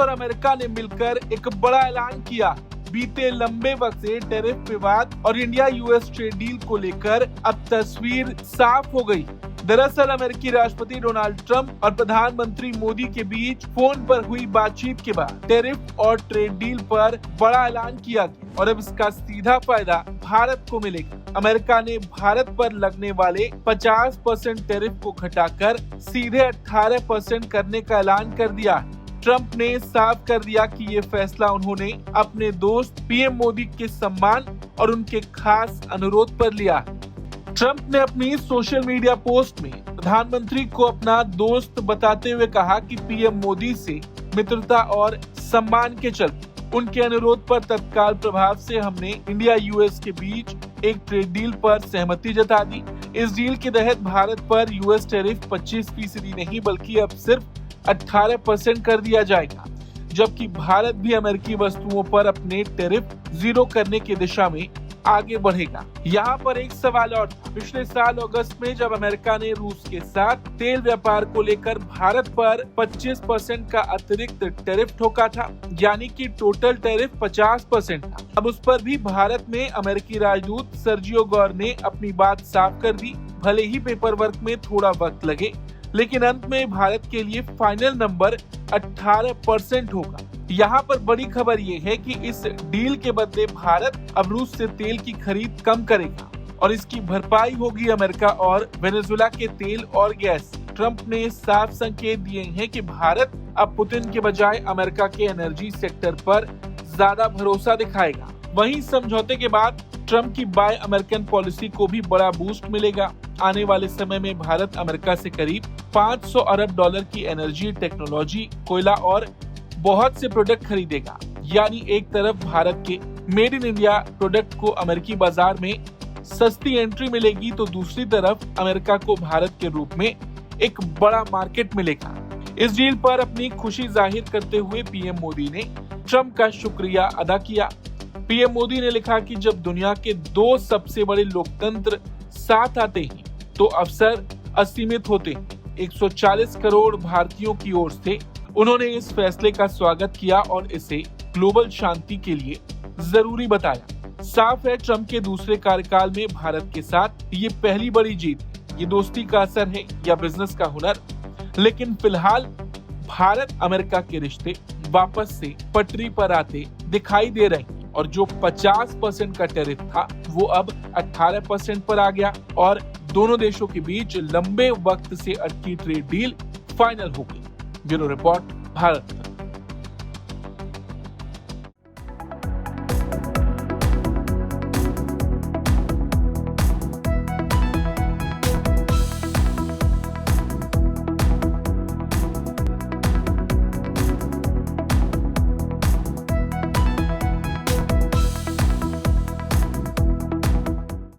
और अमेरिका ने मिलकर एक बड़ा ऐलान किया। बीते लंबे वक्त से टैरिफ विवाद और इंडिया यूएस ट्रेड डील को लेकर अब तस्वीर साफ हो गई। दरअसल अमेरिकी राष्ट्रपति डोनाल्ड ट्रंप और प्रधानमंत्री मोदी के बीच फोन पर हुई बातचीत के बाद टैरिफ और ट्रेड डील पर बड़ा ऐलान किया गया और अब इसका सीधा फायदा भारत को मिलेगा। अमेरिका ने भारत पर लगने वाले 50% टैरिफ को घटाकर सीधे 18% करने का ऐलान कर दिया है। ट्रंप ने साफ कर दिया कि ये फैसला उन्होंने अपने दोस्त पीएम मोदी के सम्मान और उनके खास अनुरोध पर लिया। ट्रंप ने अपनी सोशल मीडिया पोस्ट में प्रधानमंत्री को अपना दोस्त बताते हुए कहा कि पीएम मोदी से मित्रता और सम्मान के चलते उनके अनुरोध पर तत्काल प्रभाव से हमने इंडिया यूएस के बीच एक ट्रेड डील पर सहमति जता दी। इस डील के तहत भारत पर यूएस टैरिफ 25% नहीं बल्कि अब सिर्फ 18% कर दिया जाएगा, जबकि भारत भी अमेरिकी वस्तुओं पर अपने टैरिफ 0 करने की दिशा में आगे बढ़ेगा। यहाँ पर एक सवाल और था। पिछले साल अगस्त में जब अमेरिका ने रूस के साथ तेल व्यापार को लेकर भारत पर 25% का अतिरिक्त टैरिफ ठोका था, यानी कि टोटल टैरिफ 50% था। अब उस पर भी भारत में अमेरिकी राजदूत सर्जियो गौर ने अपनी बात साफ कर दी। भले ही पेपर वर्क में थोड़ा वक्त लगे, लेकिन अंत में भारत के लिए फाइनल नंबर 18% होगा। यहाँ पर बड़ी खबर ये है कि इस डील के बदले भारत अब रूस से तेल की खरीद कम करेगा और इसकी भरपाई होगी अमेरिका और वेनेजुएला के तेल और गैस। ट्रंप ने साफ संकेत दिए हैं कि भारत अब पुतिन के बजाय अमेरिका के एनर्जी सेक्टर पर ज्यादा भरोसा दिखाएगा। वहीं समझौते के बाद ट्रंप की बाय अमेरिकन पॉलिसी को भी बड़ा बूस्ट मिलेगा। आने वाले समय में भारत अमेरिका से करीब 500 अरब डॉलर की एनर्जी, टेक्नोलॉजी, कोयला और बहुत से प्रोडक्ट खरीदेगा। यानी एक तरफ भारत के मेड इन इंडिया प्रोडक्ट को अमेरिकी बाजार में सस्ती एंट्री मिलेगी, तो दूसरी तरफ अमेरिका को भारत के रूप में एक बड़ा मार्केट मिलेगा। इस डील पर अपनी खुशी जाहिर करते हुए पीएम मोदी ने ट्रंप का शुक्रिया अदा किया। पीएम मोदी ने लिखा कि जब दुनिया के 2 सबसे बड़े लोकतंत्र साथ आते हैं तो अवसर असीमित होते हैं। 140 करोड़ भारतीयों की ओर से उन्होंने इस फैसले का स्वागत किया और इसे ग्लोबल शांति के लिए जरूरी बताया। साफ है, ट्रंप के दूसरे कार्यकाल में भारत के साथ ये पहली बड़ी जीत है। ये दोस्ती का असर है या बिजनेस का हुनर, लेकिन फिलहाल भारत अमेरिका के रिश्ते वापस से पटरी पर आते दिखाई दे रहे हैं और जो 50% का टैरिफ था वो अब 18% पर आ गया और दोनों देशों के बीच लंबे वक्त से अटकी ट्रेड डील फाइनल हो गई। Bureau report, Bharat.